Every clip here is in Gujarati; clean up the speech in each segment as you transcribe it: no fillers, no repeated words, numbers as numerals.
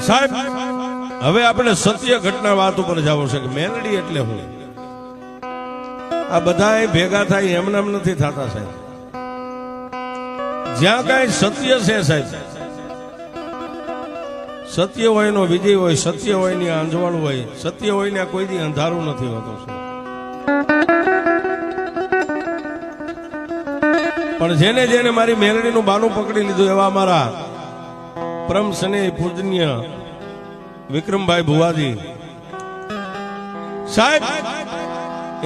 સાહેબ હવે આપણે સત્ય ઘટના વાત ઉપર જવું છે કે મેલડી એટલે હું આ બધા ભેગા થાય એમને એમ નથી થતા સાહેબ. જ્યાં કઈ સત્ય છે સાહેબ, સત્ય હોય નો વિજય હોય, સત્ય હોય ની આંજવાળ હોય, સત્ય હોય ને કોઈ દી અંધારું નથી હોતું. પણ જેને જેને મારી મેલડીનું બાનું પકડી લીધું એવા મારા પરમ સ્નેહ પૂજનીય વિક્રમભાઈ ભુવાજી સાહેબ,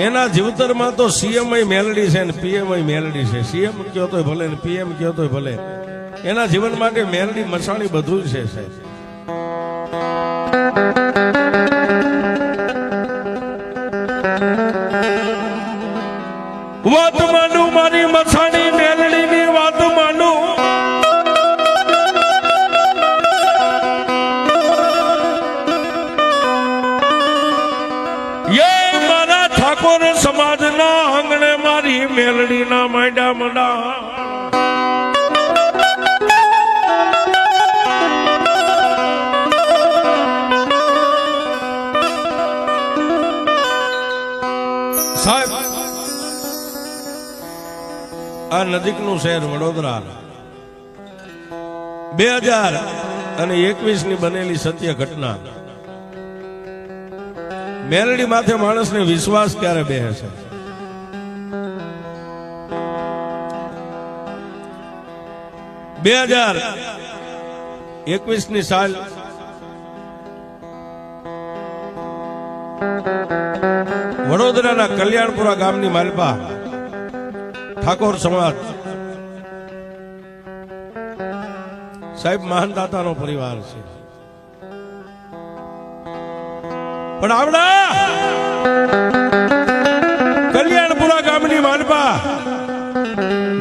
એના જીવતરમાં તો સીએમ મેલડી છે ને પીએમ મેલડી છે. સીએમ કયો તો ભલે ને પીએમ કયો તો ભલે, એના જીવન માટે મેલડી મસાણી બધું જ છે સાહેબ. વાત માંડું મારી મસાણી મેલડી ની વાત માંડું, ઠાકોર સમાજ ના આંગણે મારી મેલડી ના માંડા મંડા. સાહેબ આ નજીકનું શહેર વડોદરા 2021 ની બનેલી સત્ય ઘટના. મેલડી માથે માણસને વિશ્વાસ ક્યારે બેસે છે? 2021 ની સાલ વડોદરાના કલ્યાણપુરા ગામની માલપા ઠાકોર સમાજ સાહેબ મહાનદાતાનો પરિવાર છે. પણ આવડા કલ્યાણપુરા ગામની માલપા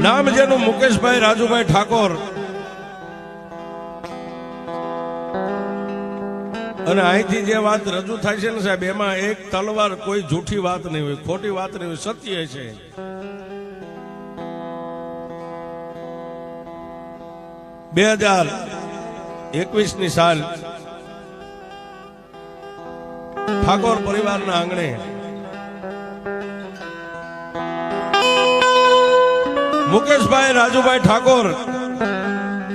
નામ જેનું મુકેશભાઈ રાજુભાઈ ઠાકોર, અને અહીંથી જે વાત રજૂ થાય છે ને સાહેબ, એમાં એક તલવાર કોઈ જૂઠી વાત નહીં હોય, ખોટી વાત નહીં હોય, સત્ય છે. બે 2021 ની સાલ ઠાકોર પરિવારના આંગણે મુકેશભાઈ રાજુભાઈ ઠાકોર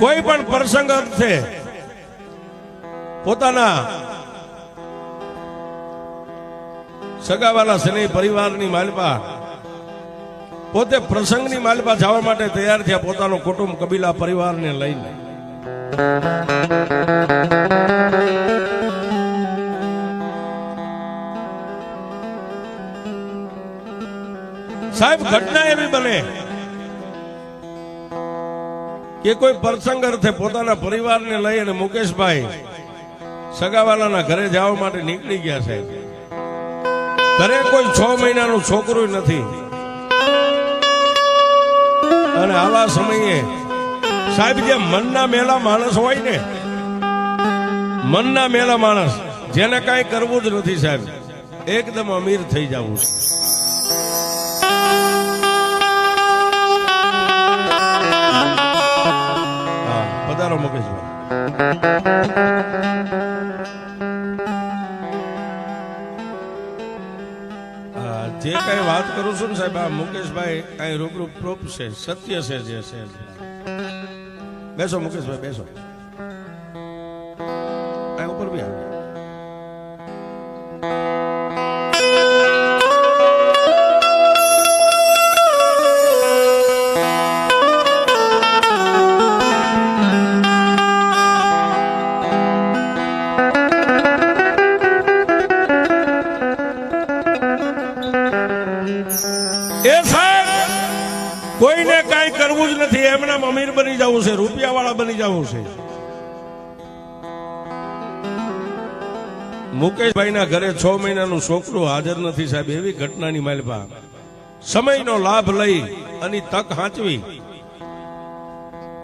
કોઈ પણ પ્રસંગ અર્થે પોતાના સગાવાલા સ્નેહી પરિવારની માલપા પોતે પ્રસંગની માલપા જવા માટે તૈયાર થયા, પોતાનો કુટુંબ કબીલા પરિવારને લઈને. સાહેબ ઘટના એવી બને કે કોઈ પ્રસંગ અર્થે પોતાના પરિવારને લઈ અને મુકેશભાઈ સગાવાલાના ઘરે જવા માટે નીકળી ગયા સાહેબ. ઘરે કોઈ 6 મહિનાનું છોકરું નથી, અને આવા સમયે સાહેબ જે મનના મેલા માણસ હોય ને, મનના મેલા માણસ જેને કાંઈ કરવું જ નથી સાહેબ, એકદમ અમીર થઈ જવું છે. પધારો મુકેશભાઈ. જે કઈ વાત કરું છું ને સાહેબ, આ મુકેશભાઈ કઈ રૂબરૂ પ્રૂફ છે, સત્ય છે જે છે. બેસો મુકેશભાઈ બેસો, આ ઉપર બી આવે. કોઈને કઈ કરવું જ નથી, એમના અમીર બની જવું છે, રૂપિયા વાળા બની જવું છે. મુકેશભાઈ ના ઘરે 6 મહિનાનું છોકરું હાજર નથી સાહેબ, એવી ઘટનાની માલપા સમયનો લાભ લઈ અને તક હાંચવી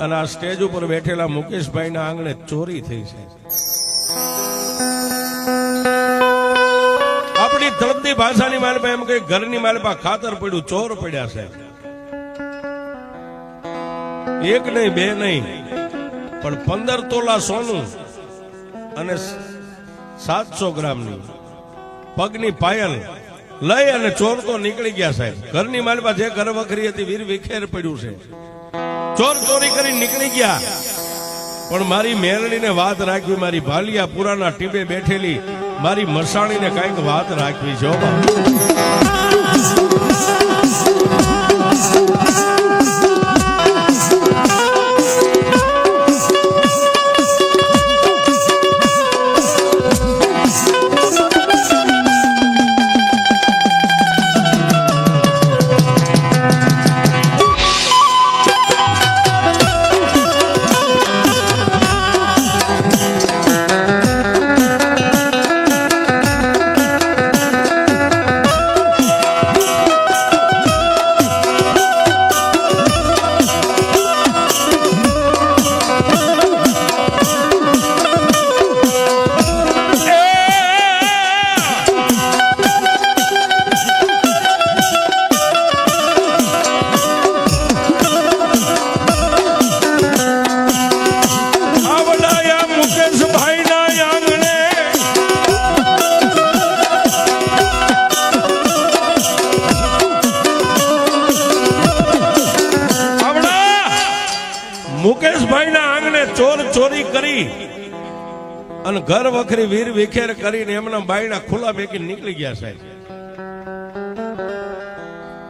અને આ સ્ટેજ ઉપર બેઠેલા મુકેશભાઈ ના આંગણે ચોરી થઈ છે. આપણી તળપદી ભાષાની માલપા એમ કે ઘરની માલપા ખાતર પડ્યું, ચોર પડ્યા છે. એક નહીં બે નહીં પણ 15 તોલા સોનું અને 700 ગ્રામની પગની પાયલ લઈ અને ચોર તો નીકળી ગયા સાહેબ. ઘરની માલપા જે ઘર વખરી હતી વીર વિખેર પડ્યું છે. ચોર ચોરી કરી નીકળી ગયા, પણ મારી મેરડીને વાત રાખવી, મારી ભાલિયા પુરાના ટીબે બેઠેલી મારી મસાણીને કઈક વાત રાખવી છે. મુકેશભાઈ ના આંગણે ચોર ચોરી કરી અને ઘર વખરી વીર વિખેર કરીને એમના બાયણા ખુલ્લા મેકી નીકળી ગયા સાહેબ.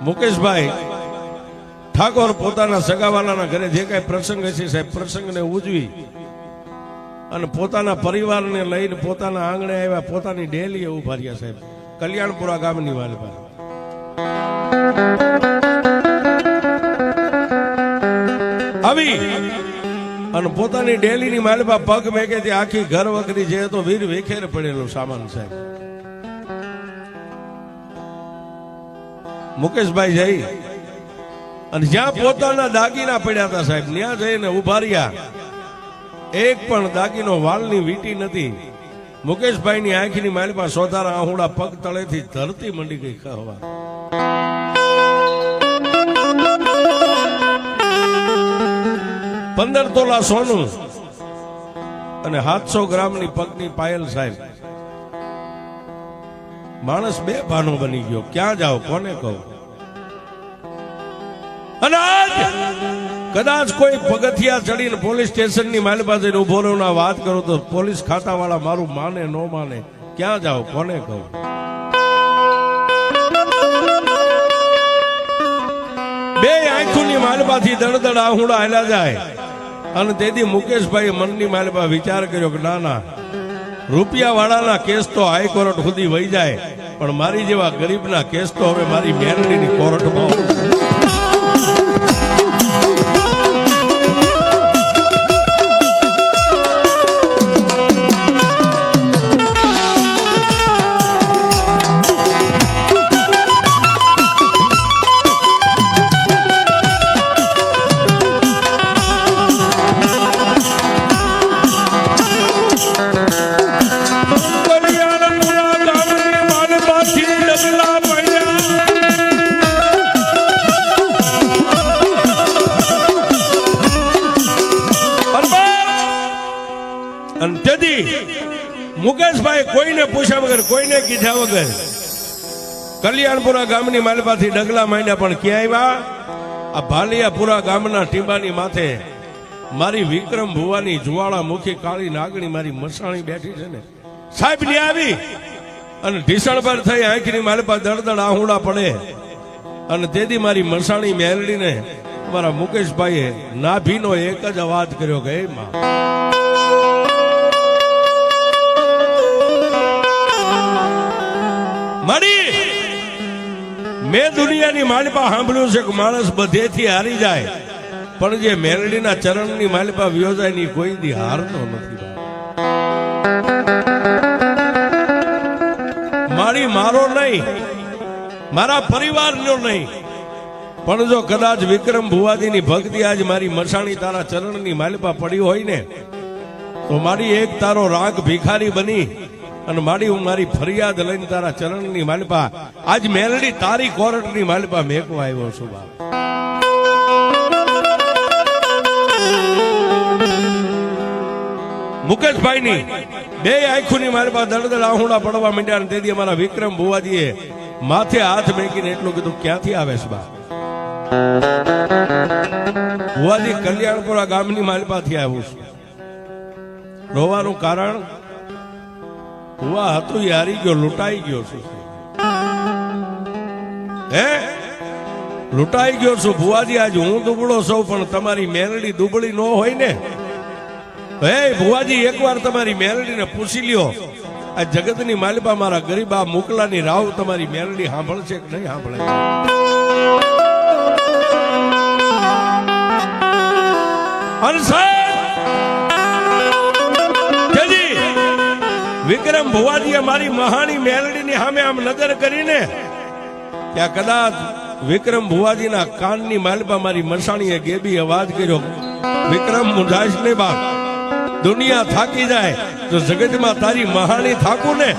મુકેશભાઈ ઠાકોર પોતાના સગાવાલાના ઘરે જે કઈ પ્રસંગ હશે સાહેબ, પ્રસંગને ઉજવી અને પોતાના પરિવારને લઈને પોતાના આંગણે આવ્યા, પોતાની ડેલીએ ઉભા રહ્યા સાહેબ, કલ્યાણપુરા ગામની વાલપા. આવી અને પોતાની ડેલીની માલપા પગ મેકે તે આખી ઘર વખરી જે તો વીર વિખેર પડેલો સામાન સાહેબ. મુકેશભાઈ જઈ અને જ્યાં પોતાના દાગીના પડ્યા હતા સાહેબ, ત્યાં જઈને ઉભા રહ્યા. એક પણ દાગીનો વાલની વીટી નથી. મુકેશભાઈની આંખની માલપા સોધારા આહુડા પગ તળેથી ધરતી મંડી ગઈ ખાવા. 15 તોલા સોનું અને 700 ગ્રામની પગની પાયલ સાહેબ. માણસ બે ભાનો બની ગયો. ક્યાં જાઓ, કોને કહું? અને આજ કદાચ કોઈ પગથિયા ચડીને પોલીસ સ્ટેશનની માલ પાસે ઉભો રહ્યો વાત કરો તો પોલીસ ખાતા વાળા મારું માને ન માને. ક્યાં જાઓ, કોને કહું? બે આંખોની માલપાથી દળદળ આહુડા હાલ્યા જાય. અને તેથી મુકેશભાઈ મનની માલપા વિચાર કર્યો કે ના ના, રૂપિયા વાળાના કેસ તો હાઈકોર્ટ સુધી વહી જાય, પણ મારી જેવા ગરીબના કેસ તો હવે મારી મેરડીની કોર્ટમાં. મુકેશભાઈ કોઈને પૂછ્યા વગર, કોઈને કીધા વગર કલ્યાણપુરા ગામની માલપાથી ડગલા માંડ્યા. પણ ક્યાં આવ્યા? આ ભાલિયાપુરા ગામના ટીંબાની માથે મારી વિક્રમ ભુવાની જુવાળા મુખી કાળી નાગણી મારી મસાણી બેઠી છે ને સાહેબ. ની આવી અને ઢીસણ પર થઈ આંખની માલપા દળદળ આહુડા પડે. અને તેથી મારી મસાણી મેલડીને મારા મુકેશભાઈએ નાભીનો એક જ અવાજ કર્યો કે માં. મેં દુનિયાની માલપા સાંભળ્યું છે કે માણસ બધેથી હારી જાય, પણ જે મેલડીના ચરણની માલપા વિયોજાય ની કોઈ દી હારતો નથી. મારી મારો નહીં, મારા પરિવારનો નહીં, પણ જો કદાચ વિક્રમ ભુવાજીની ભક્તિ આજ મારી મસાણી તારા ચરણની માલપા પડી હોય ને, તો મારી એક તારો રાગ ભિખારી બની અને મારી હું મારી ફરિયાદ લઈને તારા ચરણની માલપા આજ મેલડી તારી કોર્ટની માલપા મેકવા આવ્યો છું. મુકેશભાઈ ની બે આંખોની મારી પાસે દળદળ આહુડા પડવા માંડ્યા અને તેથી અમારા વિક્રમ ભુવાજીએ માથે હાથ મેકીને એટલું કીધું, ક્યાંથી આવે છે બા? ભુવાજી કલ્યાણપુરા ગામની માલપાથી આવ્યું છે. રોવાનું કારણ ભુવા હતું એ હારી ગયો, લૂંટાઈ ગયો છું. હે લૂંટાઈ ગયો છું ભુવાજી. આજ હું દુબળો છું પણ તમારી મેલડી દુબળી ન હોય ને. હે ભુવાજી, એકવાર તમારી મેલડીને પૂછી લ્યો, આ જગતની માલિપા મારા ગરીબા મુકલાની રાવ તમારી મેલડી સાંભળશે કે નહીં સાંભળે? વિક્રમ ભુવાજીએ મારી મહાની મેલડીની સામે આમ નજર કરીને ત્યાં કદાચ વિક્રમ ભુવાજીના કાનની માલિપા મારી મસાણીએ ગેબી અવાજ કર્યો, વિક્રમ મુંજાઈશ ને બાપ, દુનિયા થાકી જાય તો જગતમાં તારી મહાની થાકું ને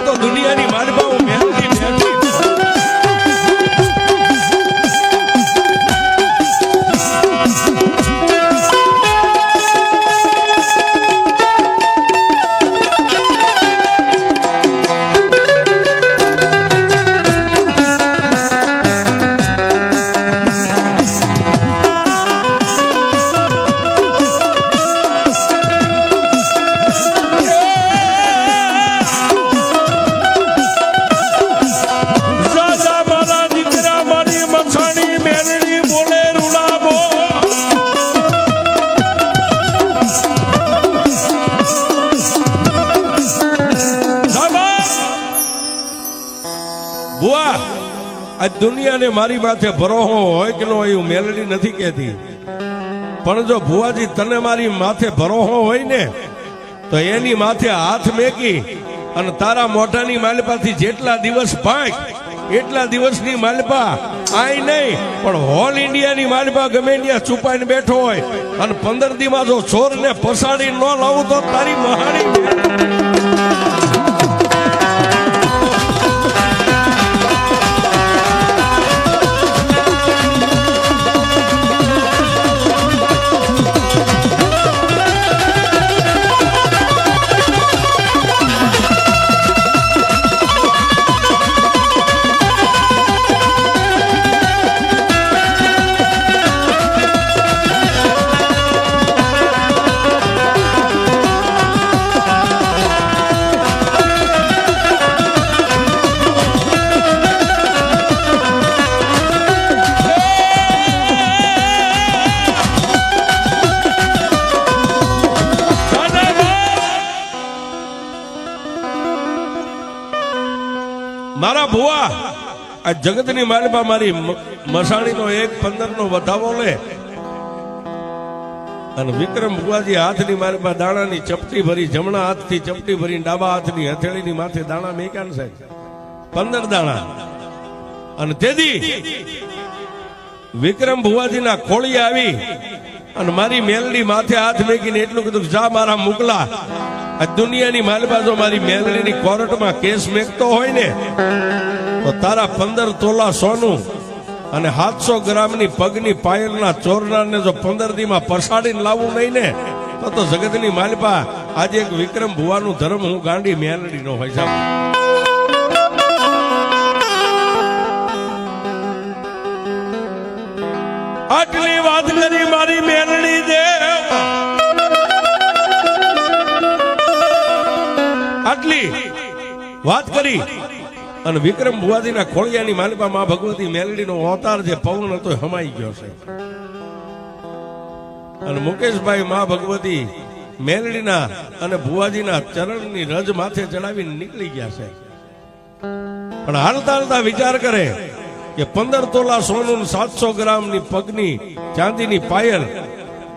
તો દુનિયાની માલિપા હું મેલડી મેળવી. આ દુનિયાને મારી માથે ભરોહો હોય કે ન હોય એવું મેલડી નથી કહેતી, પણ જો ભુવાજી તને મારી માથે ભરોહો હોય ને તો એની માથે હાથ મેકી અને તારા મોઢાની માલપાથી જેટલા દિવસ પાંચ એટલા દિવસની માલપા આઈ નહીં પણ હોલ ઇન્ડિયાની માલપા ગમે ત્યાં છુપાઈને બેઠો હોય અને 15 દીમાં જો ચોરને પસાડી ન લાવું તો તારી મહાણી મારા ભુવા આ જગતની માલિપા મારી મસાણીનો 1-15 વધાવો લે અને વિક્રમ ભુવાજી હાથની માલિપા દાણાની ચપટી ભરી, જમણા હાથથી ચપટી ભરી ડાબા હાથની હથેળીની માથે દાણા મેક્યા છે 15 દાણા. અને તેથી વિક્રમ ભુવાજીના ખોળી આવી અને મારી મેલડી માથે હાથ મેકીને એટલું કીધું, જા મારા મુકલા, આ દુનિયાની માલિપા જો મારી મેલડીની કોર્ટમાં કેસ મેકતો હોય ને તો તારા 15 તોલા સોનું અને 700 ગ્રામની પગની પાયલના ચોરનારને જો 15 દીમાં પસાડીને લાવવું નહીં ને તો જગતની માલિપા આજે એક વિક્રમ ભુવાનું ધર્મ હું ગાંડી મેલડી નો હોય સાહેબ. આટલી વાત કરી મારી મેલડી દેવ, આટલી વાત કરી અને વિક્રમ ભુવાજીના ખોળિયાની માલિપા માં ભગવતી મેલડીનો અવતાર જે પવન હતો હમાઈ ગયો છે અને મુકેશભાઈ માં ભગવતી મેલડીના અને ભુવાજીના ચરણની રજ માથે ચડાવીને નીકળી ગયા છે. પણ હાલતા હાલતા વિચાર કરે કે 15 તોલા સોનું 700 ગ્રામની પગની ચાંદીની પાયલ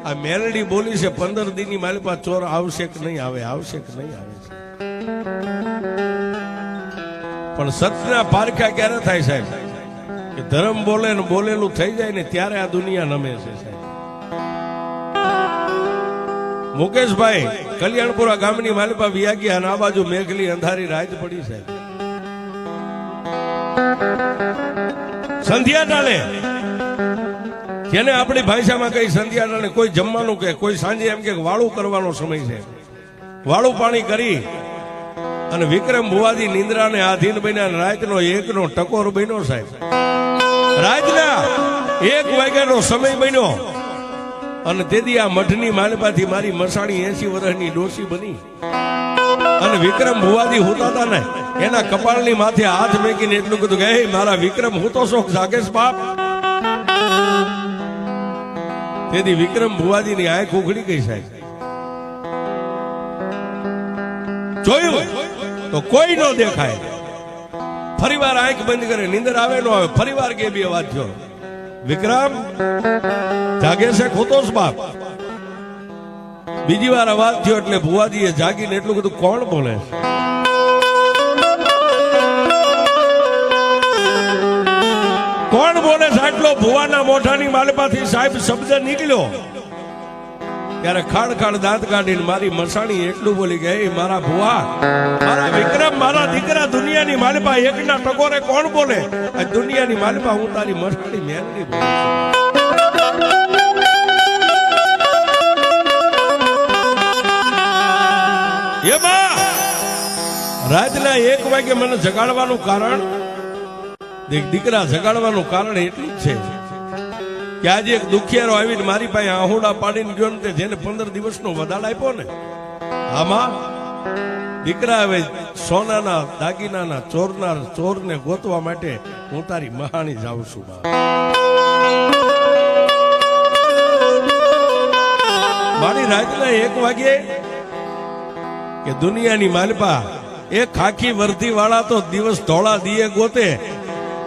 આ મેલડી બોલી છે 15 દીની માલિપા ચોર આવશે કે નહીં આવે, આવશે કે નહીં આવે. પણ સત્યના પારખા ક્યારે થાય સાહેબ કે ધર્મ બોલે ને બોલેલું થઈ જાય ને ત્યારે આ દુનિયા નમે છે સાહેબ. મુકેશભાઈ કલ્યાણપુરા ગામની માલિપા વિયાગી અને આ બાજુ મેઘલી અંધારી રાત પડી સાહેબ. સંધ્યા ટાળે, જેને આપણી ભાષામાં કઈ સંધ્યા ટાળે, કોઈ જમવાનું કે કોઈ સાંજે એમ કે વાળું કરવાનો સમય છે વાળું પાણી કરી અને વિક્રમ ભુવાજી નિંદ્રાને આધીન બન્યા. રાતનો 1નો ટકોર બન્યો સાહેબ. રાતના 1 વાગ્યાનો સમય બન્યો અને તેથી આ મઠની માલપાથી મારી મસાણી 80 વર્ષની ડોસી બની. અને વિક્રમ ભુવાજી હોતા હતા ને એના કપાળની માથે હાથ મેકીને એટલું કીધું કે હે મારા વિક્રમ હું તો શોખ જાગેશ બાપ. તેથી વિક્રમ ભુવાજીની આંખ ઉઘડી ગઈ સાહેબ. જોયું તો કોઈ નો દેખાય. ફરીવાર આંખ બંધ કરે, નીંદર આવે નો આવે. ફરીવાર કે બે વાત થયો, વિક્રમ જાગે છે ખોતોસ બાપ. બીજી વાર અવાજ થયો એટલે ભુવાજીએ જાગીને એટલું બધું કોણ બોલે? કોણ બોલે છે? આટલો ભુવાના મોઢાની માલપાથી સાહેબ શબ્દ નીકળ્યો ત્યારે ખાડ ખાડ દાંત કાઢીને મારી મસાણી એટલું બોલી કે હે મારા ભુવા, મારા વિક્રમ, મારા દીકરા, દુનિયાની માલપા 1ના ટકોરે કોણ બોલે? આ દુનિયાની માલપા હું તારી મસાણી મેલડી બોલું છું. એમાં રાતના 1 વાગે મને જગાડવાનું કારણ, દીકરા જગાડવાનું કારણ એટલું જ છે કે આજે એક દુખિયારો આવીને મારી પાસે આહુડા પાડીને ગયો ને જેને 15 દિવસનો વદાળ આપ્યો ને, આમાં દીકરા હવે સોનાના દાગીનાના ચોરને ગોતવા માટે હું તારી મહાણી જાઉં છું. મારી રાતના 1 વાગે કે દુનિયાની માલપા એ ખાખી વર્દી વાળા તો દિવસ ધોળા દીએ ગોતે,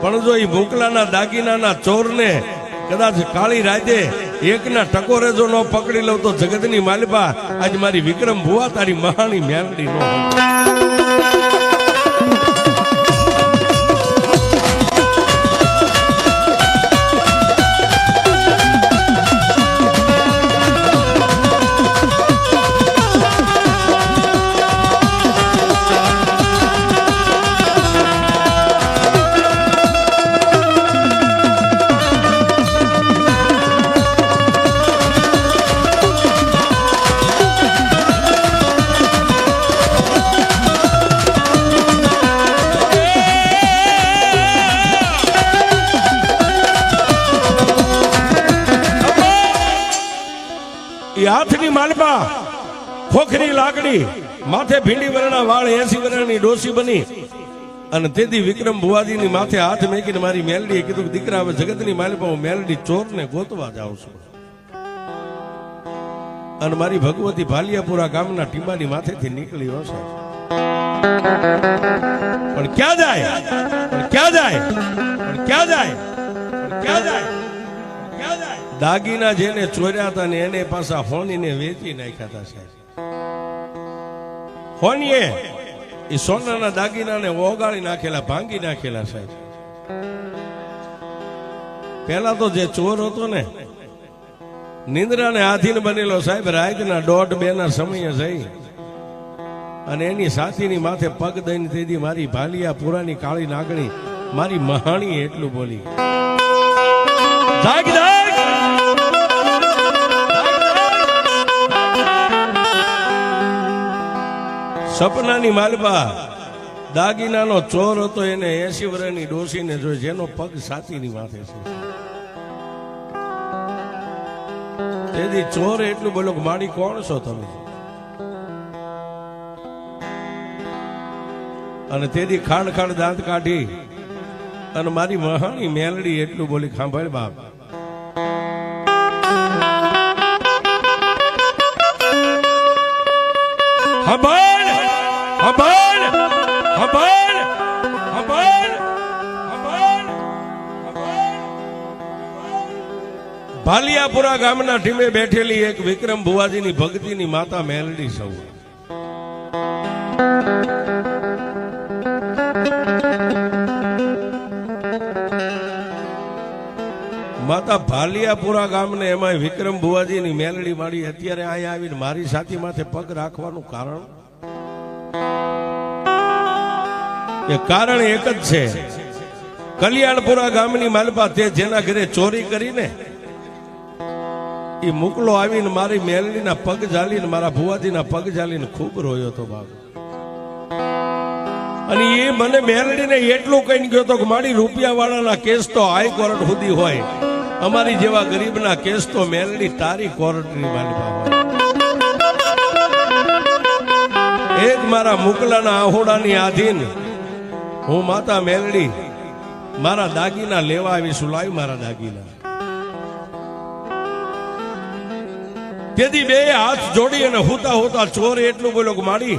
પણ જો એ મોકલાના દાગીનાના ચોરને કદાચ કાળી રાતે 1ના ટકોરે જો ન પકડી લઉં તો જગતની માલપા આજ મારી વિક્રમ ભુવા તારી મહાણી મેલડી નો. હાથની માલપા ખોખરી લાકડી, માથે ભીંડી વરણા વાળ, 80 વર્ષની ડોસી બની. અને તેથી વિક્રમ ભુવાજીની માથે હાથ મેકીને મારી મેલડીએ કીધું કે દીકરા હવે જગતની માલપા હું મેલડી ચોરને ગોતવા જાઉં છું. અને મારી ભગવતી ભાલિયાપુરા ગામના ટીંબાની માથેથી નીકળી હશે. પણ ક્યાં જાય? પણ ક્યાં જાય? પણ ક્યાં જાય? પણ ક્યાં જાય? દાગીના જેને ચોર્યા હતા ને એને પાછા હોનીને વેચી નાખ્યા હતા સાહેબ. હોનીએ એ સોનાના દાગીનાને ઓગાળી નાખેલા, ભાંગી નાખેલા સાહેબ. પેલા તો જે ચોર હતો ને નિંદ્રાને આધીન બનેલો સાહેબ, રાતના 1:30 સમયે જઈ અને એની સાથીની માથે પગ દઈને તેથી મારી ભાલિયા પુરાની કાળી નાગણી મારી મહાણી એટલું બોલી, જાગ જાગ. સપનાની માલપા દાગીનાનો ચોર હતો, એને 80 વર્ષની ડોસીને જોઈ જેનો પગ સાતીની માથે છે. તેથી ચોર એટલું બોલો કે માડી કોણ છો તમે? અને તેથી ખાડ ખાડ દાંત કાઢી અને મારી મહાણી મેલડી એટલું બોલી, સાંભળ બાપ, ભાલિયાપુરા ગામના ટીમે બેઠેલી એક વિક્રમ ભુવાજીની ભક્તિની માતા મેલડી સૌ. માતા ભાલિયાપુરા ગામને એમાં વિક્રમ ભુવાજીની મેલડી માડી અત્યારે અહીંયા આવીને મારી સાથી માથે પગ રાખવાનું કારણ એક જ છે. કલ્યાણપુરા ગામની માલપા તે જેના ઘરે ચોરી કરીને એ મુકલો આવીને મારી મેલડીના પગ ઝાલીને મારા ભુવાજીના પગ ઝાલીને ખૂબ રોયો હતો બાપ. અને એ મને મેલડીને એટલું કહીને ગયો તો કે મારી રૂપિયા વાળાના કેસ તો હાઈકોર્ટ સુધી હોય, અમારી જેવા ગરીબના કેસ તો મેલડી તારી કોર્ટની માલિકા હોય. એક મારા મુકલાના આહોડાની આધીન હું માતા મેલડી મારા દાગીના લેવા આવીશું. લાવી મારા દાગીના. તેથી બે હાથ જોડી અને હોતા હોતા ચોર એટલું બોલ્યો કે મારી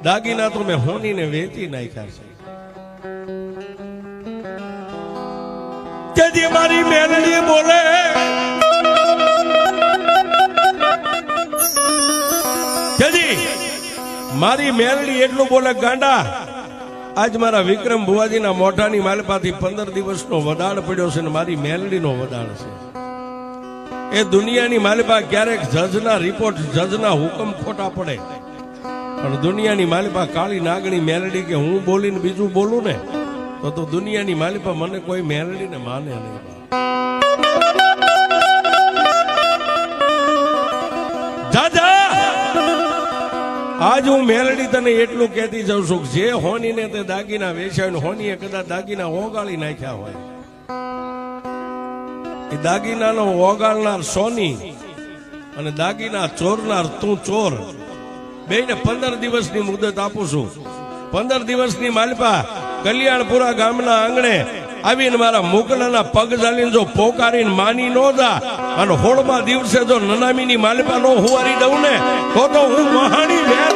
દાગીના તો મેં હોનીને વેચી નાખ્યા છે. તેથી મારી મેલડી બોલે તેથી મારી મેલડી એટલું બોલે ગાંડા આજ મારા વિક્રમ ભુવાજીના મોઢાની માલપાથી 15 દિવસનો વદાળ પડ્યો છે ને મારી મેલડીનો વદાળ છે. એ દુનિયાની માલિપા ક્યારેક જજના રિપોર્ટ જજના હુકમ ખોટા પડે, પણ દુનિયાની માલિપા કાળી નાગણી મેલડી કે હું બોલીને બીજું બોલું ને તો દુનિયાની માલિપા મને કોઈ મેલડીને માને નહીં. દાદા આજ હું મેલડી તને એટલું કહેતી જાઉં છું જે હોનીને તે દાગીના વેચાય, હોનીએ કદાચ દાગીના ઓગાળી નાખ્યા હોય, એ દાગીનાનો ઓગાળનાર સોની અને દાગીના ચોરનાર તું ચોર, બેને 15 દિવસની મુદત આપું છું. 15 દિવસની માલિપા કલ્યાણપુરા ગામના આંગણે આવીને મારા મુકલાના પગ ઝાલીને જો પોકારીને માની નો જા અને 16મા દિવસે જો નનામીની માલિપા નો હુવારી દઉં ને તો હું મહાણી વેર.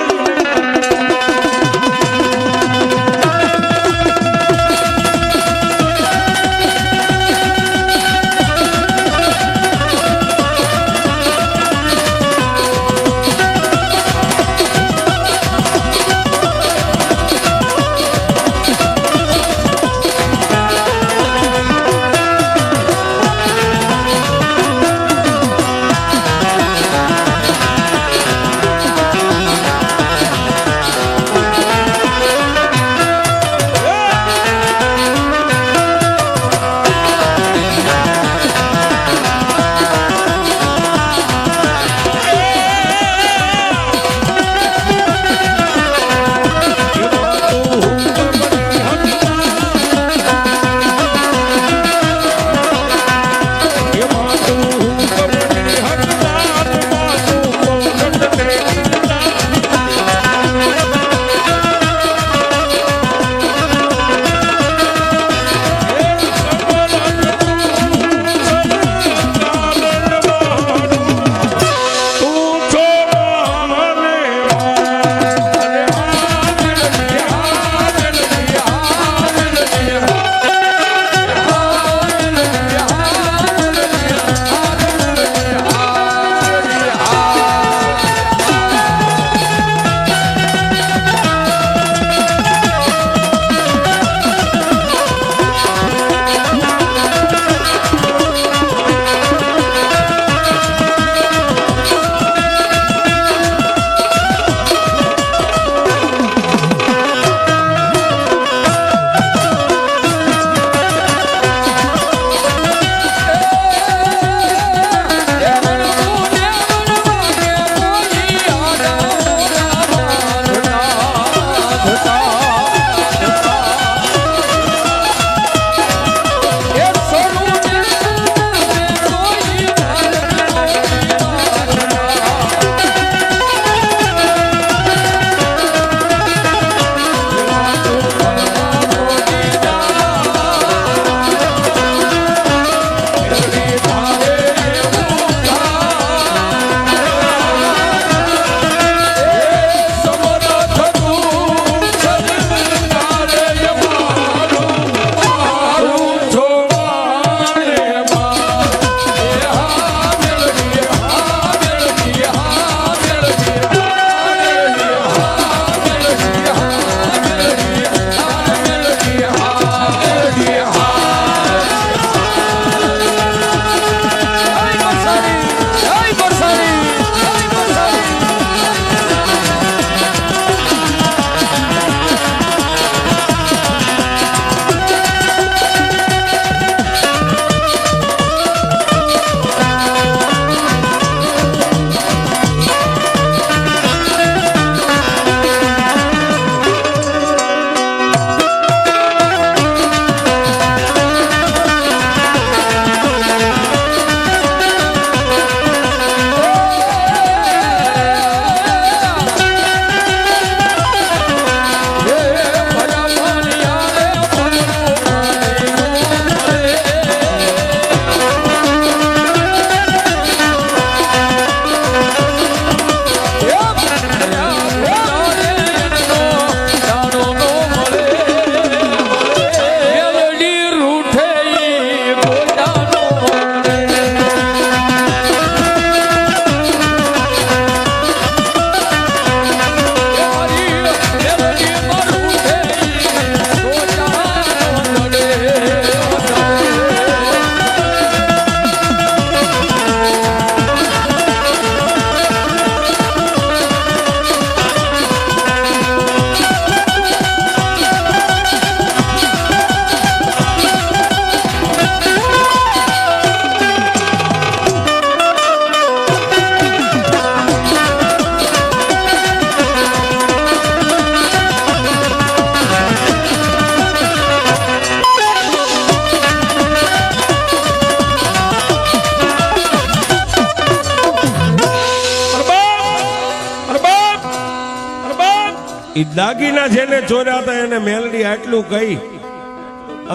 ઈ દાગીના જેને ચોર્યા હતા એને મેલડી આટલું કહી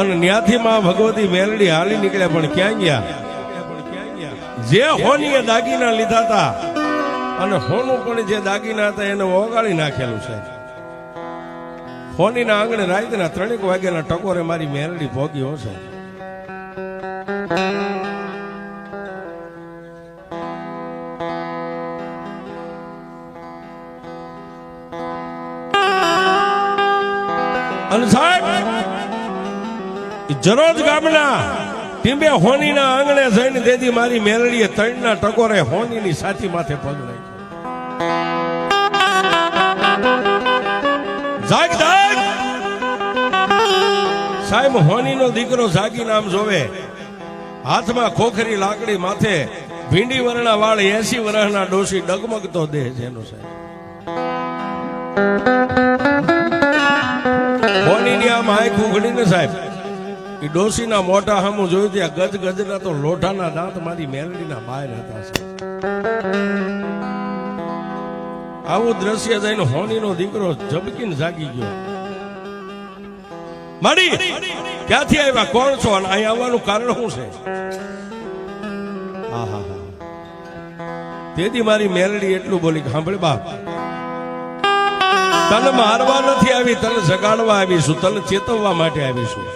અને ન્યાથી માં ભગવતી મેલડી હાલી નીકળ્યા, પણ ક્યાં ગયા? જે હોનીએ દાગીના લીધા હતા અને હોનું પણ જે દાગીના હતા એને ઓગાળી નાખેલું છે. હોનીના આંગણે રાતના 3 વાગ્યાના ટકોરે મારી મેલડી ભોગી હશે. અને સાહેબ જરોજ ગામના ટીંબે હોનીના આંગણે જઈને તેથી મારી મેલડીએ 3ના ટકોરે હોનીની સાથી માથે પગ નાખ્યો. જાગ જાગ સાહેબ, હોનીનો દીકરો જાગીને આમ જોવે, હાથમાં ખોખરી લાકડી, માથે ભીંડી વરણા વાળ, 80 વર્ષના ડોશી, ડગમગતો દેહ છે એનો સાહેબ. હોનીની આમ આંખ ઉઘડીને સાહેબ એ ડોશીના મોઢા સામું જોયું ત્યાં ગજ ગજના તો લોઢાના દાંત મારી મેલડીના બહાર હતા. આવું દ્રશ્ય જઈને હોનીનો દીકરો ઝબકીને જાગી ગયો. માડી ક્યાંથી આવ્યા, કોણ છો, અને અહીં આવવાનું કારણ શું છે? હા, તેથી મારી મેલડી એટલું બોલી, સાંભળે બાપ, તને મારવા નથી આવી, તને જગાડવા આવીશું, તને ચેતવવા માટે આવીશું.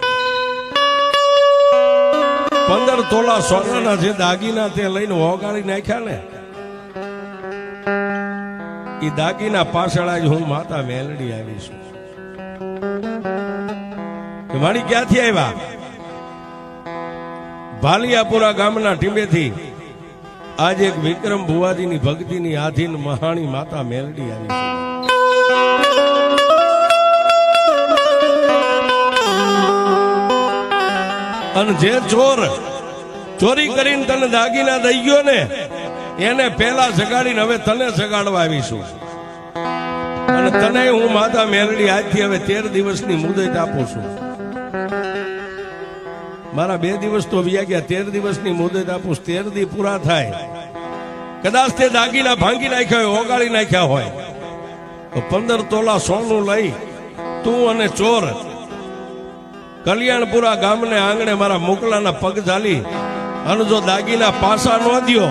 15 તોલા સોનાના જે દાગીના તે લઈને ઓગાળી નાખ્યા ને, એ દાગીના પાછળ જ હું માતા મેલડી આવીશું. કે મારી ક્યાંથી આવ્યા? ભાલિયાપુરા ગામના ટીંબેથી આજે એક વિક્રમ ભુવાજીની ભક્તિની આધીન મહાણી માતા મેલડી આવી છે. અને જે ચોર ચોરી કરીને તને દાગીના દઈ ગયો ને એને પેલા જગાડીને હવે તને જગાડવા આવીશું. અને તને હું માતા મેલડી આજથી હવે 13 દિવસની મુદત આપું છું. મારા 2 દિવસ તો વ્યા ગયા, 13 દિવસની મુદત આપું. 13 દી પૂરા થાય, કદાચ તે દાગીના ભાંગી નાખ્યા હોય, ઓગાળી નાખ્યા હોય, તો 15 તોલા સોનું લઈ તું અને ચોર કલ્યાણપુરા ગામને આંગણે મારા મોકલાના પગ ઝાલી અને જો દાગીના પાસા ન દ્યો,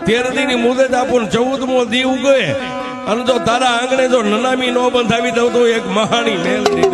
13 દીની મુદત આપું, 14મો દી ઉગે અને જો તારા આંગણે જો નનામી ન બંધાવી દઉં તો એક મહાણી મેલડી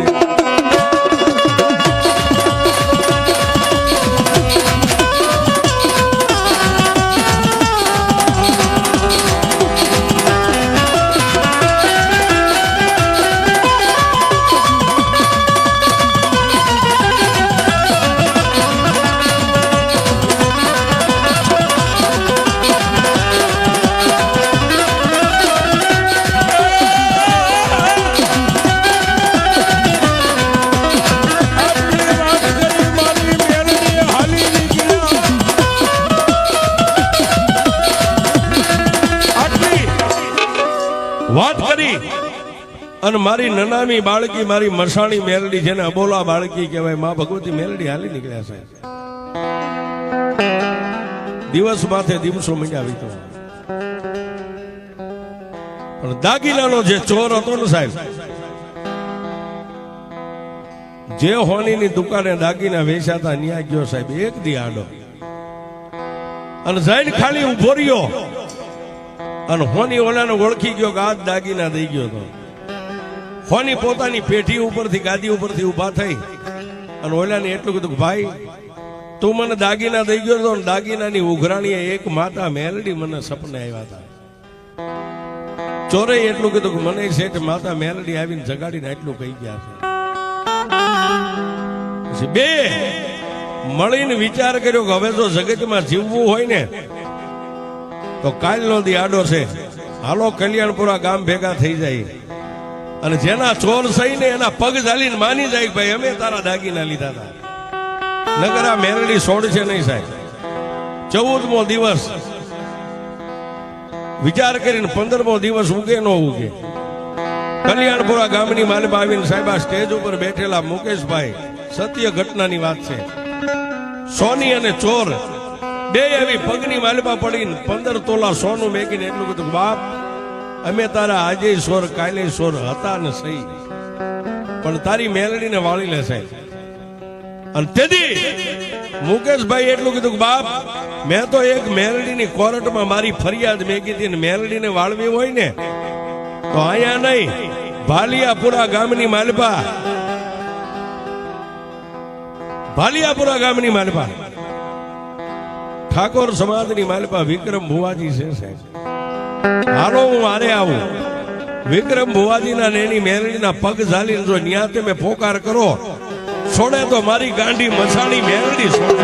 વાત કરી. અને મારી નનામી બાળકી, મારી મસાણી મેલડી, જેને અબોલા બાળકી કહેવાય, માં ભગવતી મેલડી હાલી નીકળ્યા છે. દિવસ માથે દિવસો મીંડ્યા વીતો. પણ દાગીનાનો જે ચોર હતો ને સાહેબ, જે હોનીની દુકાને દાગીના વેચાતા ત્યાં ગયો સાહેબ, એક દી આડો અને જઈને ખાલી ઉભો રહ્યો અને હોની ઓલાને ઓળખી ગયો કે આ જ દાગીના દઈ ગયો હતો. હોની પોતાની પેઢી ઉપરથી, ગાદી ઉપરથી ઉભા થઈ અને ઓલાને એટલું કીધું કે ભાઈ તું મને દાગીના દઈ ગયો હતો, દાગીનાની ઉઘરાણીએ એક માતા મેલડી મને સપને આવ્યા હતા. ચોરે એટલું કીધું કે મને શેઠ માતા મેલડી આવીને જગાડીને એટલું કહી ગયા છે. બે મળીને વિચાર કર્યો કે હવે જો જગતમાં જીવવું હોય ને તો કાલનો દી આડો છે, હાલો કલ્યાણપુરા ગામ ભેગા થઈ જાય અને જેના ચોર સહીને એના પગ ઝાલીને માની જાય ભાઈ અમે તારા દાગીના લીધા હતા. નગર આ મેલડી છોડશે નહીં સાહેબ. 14મો દિવસ વિચાર કરીને 15મો દિવસ ઉગે ન ઉગે, કલ્યાણપુરા ગામની માલમાં આવીને સાહેબ આ સ્ટેજ ઉપર બેઠેલા મુકેશભાઈ, સત્ય ઘટનાની વાત છે, સોની અને ચોર બે એવી પગની માલમાં પડીને 15 તોલા સોનું મેકીને એટલું કીધું બાપ અમે તારા આજે સોર કાલે સોર હતા ને સહી, પણ તારી મેલડીને વાળી લે સાહેબ. અને તેથી મુકેશભાઈ એટલું કીધું કે બાપ, મેં તો એક મેલડીની કોર્ટમાં મારી ફરિયાદ મેં કીધી, મેલડીને વાળવી હોય ને તો અહીંયા નહીં, ભાલિયાપુરા ગામની માલપા, ભાલિયાપુરા ગામની માલપા ઠાકોર સમાજની માલપા વિક્રમ ભુવાજી છે સાહેબ. હાલો હું આરે આવું. વિક્રમ ભુવાજીના નેની મેલડીના પગ ઝાલીને જો ન્યા તમે પોકાર કરો, છોડે તો મારી ગાંડી મસાણી મેલડી છોડે.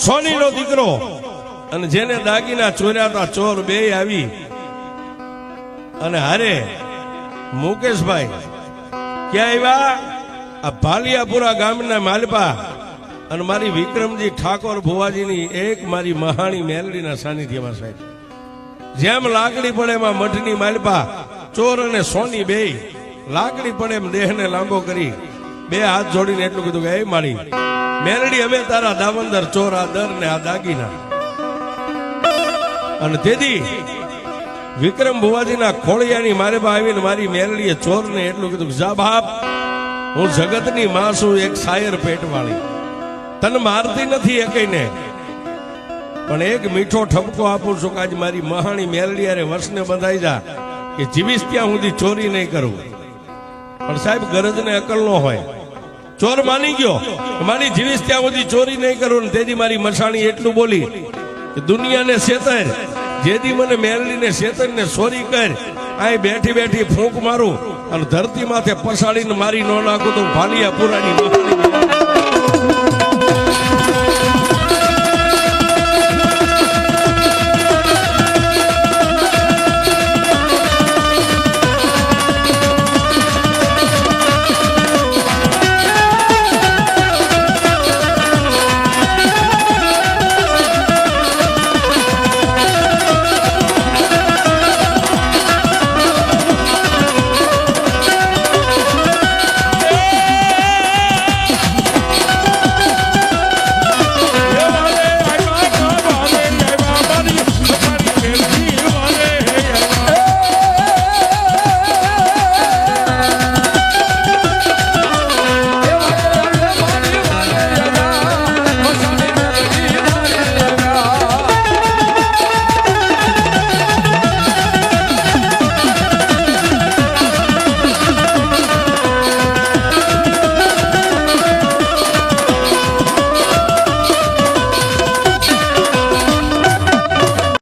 સોનીનો દીકરો અને જેને દાગીના ચોર્યા હતા ચોર બે આવી અને હારે મુકેશભાઈ ક્યાં આવ્યા? આ ભાલિયાપુરા ગામના માલપા અને મારી વિક્રમજી ઠાકોર ભુવાજીની એક મારી મહાણી મેલડીના સાનિધ્યમાં સાહેબ. જેમ લાકડી પડે એમાં મઠની માલપા ચોર અને સોની બે લાકડી પડે એમ દેહને લાંબો કરી બે હાથ જોડીને એટલું કીધું કે એ મારી મેલડી, અમે તારા દાવંદર ચોર આ દર ને આ દાગીના. અને તેથી વિક્રમ ભુવાજીના ખોળિયાની મારે બા આવીને મારી મેલડીએ ચોરને એટલું કીધું કે જા બાપ, હું જગતની માં છું, એક શાયર પેટ વાળી, તને મારતી નથી એકઈને, પણ એક મીઠો ઠપકો આપું છું કે આજ મારી મહાણી મેલડી અરે વર્ષને બંધાઈ જા કે જીવીશ ત્યાં સુધી ચોરી નહીં કરું. પણ સાહેબ ગરજને અકલ નો હોય. ચોર માની ગયો, મારી જીવીશ ત્યાં સુધી ચોરી નહીં કરું. તેથી મારી મસાણી એટલું બોલી કે દુનિયાને શેતર, જેથી મને મેલડીને શેતર ને ચોરી કર, અહીં બેઠી બેઠી ફૂંક મારું અને ધરતી માથે પસાડીને મારી ન નાખું તો ભાલિયાપુરાની મહાણી